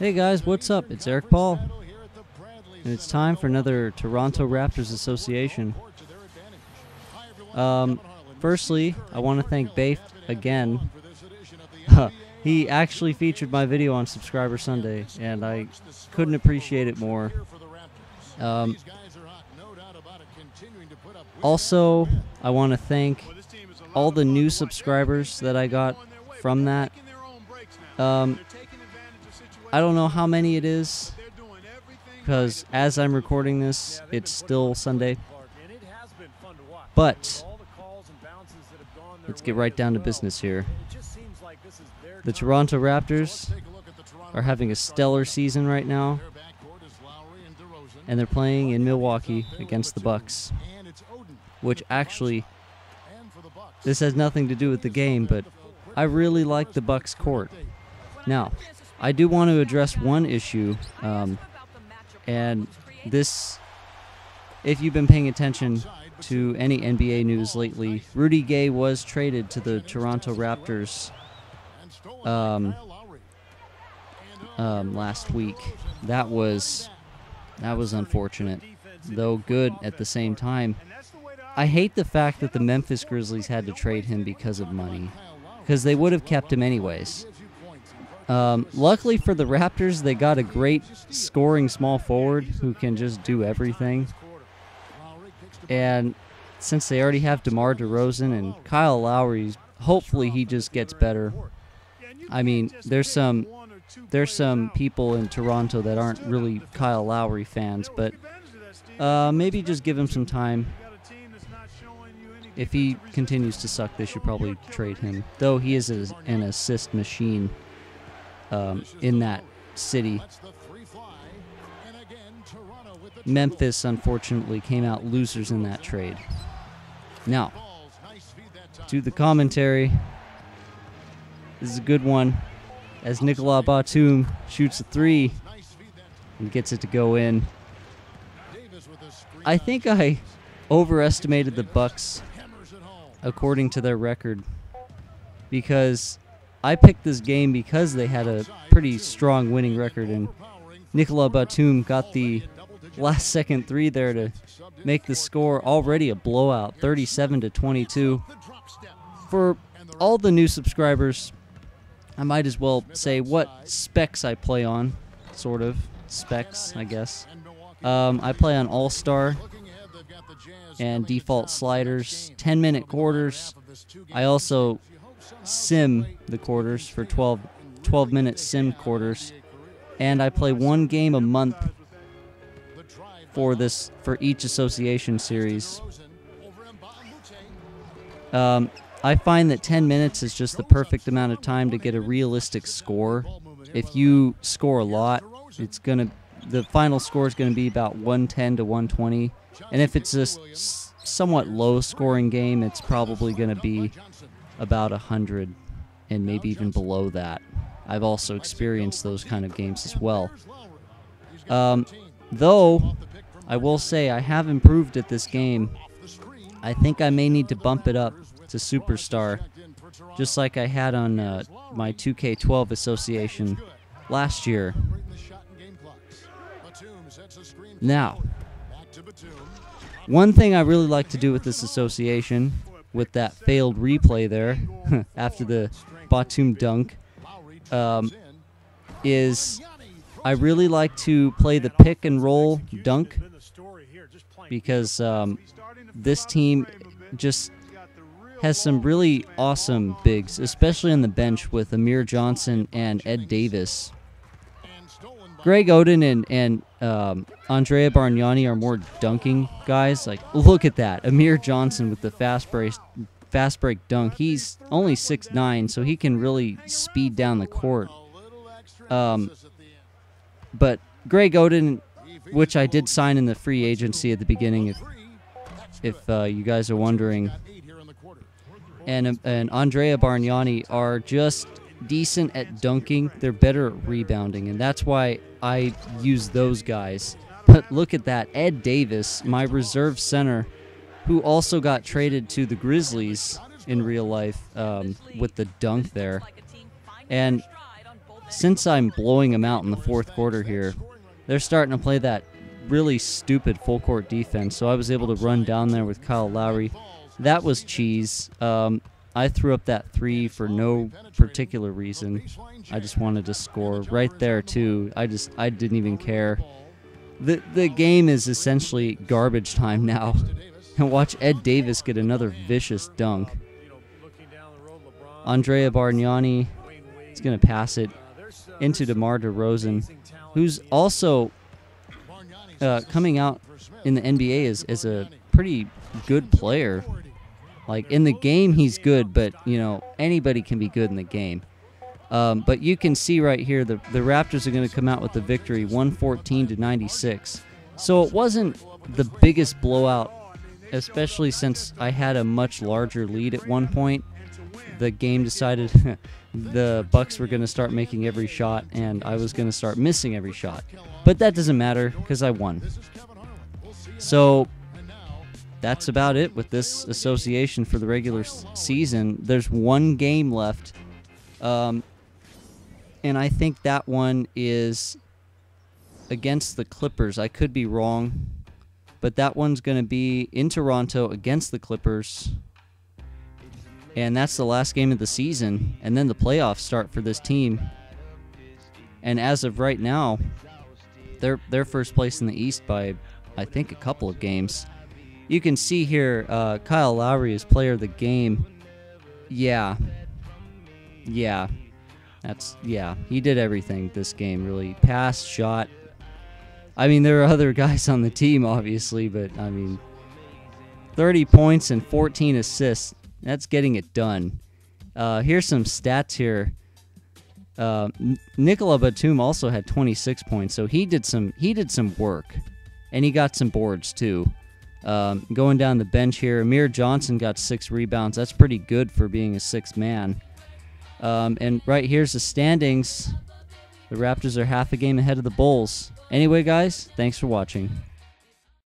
Hey guys, what's up? It's Eric Paul, and it's time for another Toronto Raptors Association. Firstly, I want to thank Bafe again. He actually featured my video on Subscriber Sunday, and I couldn't appreciate it more. Also, I want to thank all the new subscribers that I got from that. I don't know how many it is, because as I'm recording this, it's still Sunday. But let's get right down to business here. The Toronto Raptors are having a stellar season right now, and they're playing in Milwaukee against the Bucks, which actually, this has nothing to do with the game, but I really like the Bucks court. Now, I do want to address one issue, and this, if you've been paying attention to any NBA news lately, Rudy Gay was traded to the Toronto Raptors last week. That was unfortunate, though good at the same time. I hate the fact that the Memphis Grizzlies had to trade him because of money, because they would have kept him anyways. Luckily for the Raptors, they got a great scoring small forward who can just do everything. And since they already have DeMar DeRozan and Kyle Lowry, hopefully he just gets better. I mean, there's some people in Toronto that aren't really Kyle Lowry fans, but maybe just give him some time. If he continues to suck, they should probably trade him, though he is an assist machine. In that city. Memphis, unfortunately, came out losers in that trade. Now, to the commentary. This is a good one, as Nicolas Batum shoots a three and gets it to go in. I think I overestimated the Bucks according to their record, because I picked this game because they had a pretty strong winning record, and Nicolas Batum got the last-second three there to make the score already a blowout, 37-22. For all the new subscribers, I might as well say what specs I play on, sort of. Specs, I guess. I play on All-Star and default sliders, 10-minute quarters. I also sim the quarters for 12-minute sim quarters, and I play one game a month for each association series. I find that 10 minutes is just the perfect amount of time to get a realistic score. If you score a lot, the final score is going to be about 110 to 120, and if it's a somewhat low scoring game, it's probably going to be about 100 and maybe even below that. I've also experienced those kind of games as well. Though, I will say I have improved at this game. I think I may need to bump it up to Superstar, just like I had on my 2K12 association last year. Now, one thing I really like to do with this association, with that failed replay there after the Batum dunk, is I really like to play the pick and roll dunk, because this team just has some really awesome bigs, especially on the bench with Amir Johnson and Ed Davis. Greg Oden and Andrea Bargnani are more dunking guys. Like, look at that. Amir Johnson with the fast break dunk. He's only 6'9", so he can really speed down the court. But Greg Oden, which I did sign in the free agency at the beginning, if you guys are wondering, and Andrea Bargnani are just decent at dunking. They're better at rebounding, and that's why I use those guys. But look at that. Ed Davis, my reserve center, who also got traded to the Grizzlies in real life with the dunk there. And since I'm blowing them out in the fourth quarter here, they're starting to play that really stupid full court defense. So I was able to run down there with Kyle Lowry. That was cheese. I threw up that three for no particular reason. I just wanted to score right there too. I didn't even care. The game is essentially garbage time now. And watch Ed Davis get another vicious dunk. Andrea Bargnani is going to pass it into DeMar DeRozan, who's also coming out in the NBA as a pretty good player. Like, in the game, he's good, but, you know, anybody can be good in the game. But you can see right here, the Raptors are going to come out with the victory, 114-96. So it wasn't the biggest blowout, especially since I had a much larger lead at one point. The game decided the Bucks were going to start making every shot, and I was going to start missing every shot. But that doesn't matter, because I won. So that's about it with this association for the regular season. There's one game left, and I think that one is against the Clippers. I could be wrong, but that one's going to be in Toronto against the Clippers, and that's the last game of the season, and then the playoffs start for this team. And as of right now, they're first place in the East by, I think, a couple of games. You can see here, Kyle Lowry is player of the game. Yeah, he did everything this game, really. Pass, shot. I mean, there are other guys on the team, obviously, but, I mean, 30 points and 14 assists. That's getting it done. Here's some stats here. Nicola Batum also had 26 points, so he did some work, and he got some boards too. Going down the bench here, Amir Johnson got 6 rebounds. That's pretty good for being a sixth man. And right here's the standings. The Raptors are half a game ahead of the Bulls. Anyway, guys, thanks for watching.